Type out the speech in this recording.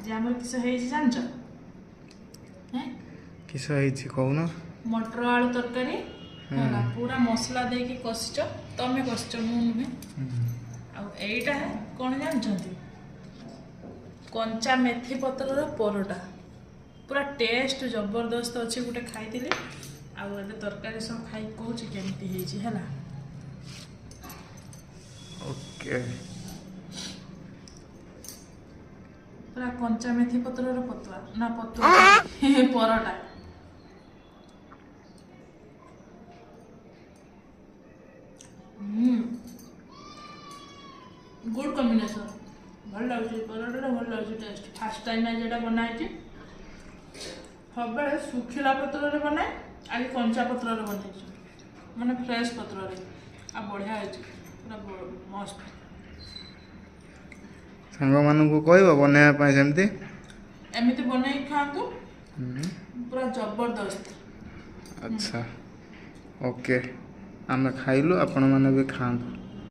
आज आम किस जानच किस कौन मटर आलू तरकारी पूरा मसला देके कषिच तमें कषिच मु नुहे आईटा कौन जानते कंचा मेथी पतर परोटा पूरा टेस्ट जबरदस्त अच्छे गोटे खाई तरकारी सब खाई कौन केमती है ओके पूरा कंचा मेथी पतर पतुआ ना पतुआ परोटा गुड कॉम्बिनेशन भल लगे परोटा भल लगे टेस्ट फास्ट टाइम जेटा बनाई सब सुखिला पत्र बनाए आज कंचा पत्र बनाई माने फ्रेश पत्र आ बढ़िया पूरा मस्त सांग मानू कह बनवाई सेमती एमती बनई खातु पूरा जबरदस्त अच्छा ओके आमे खाइलु आपण माने भी खातु।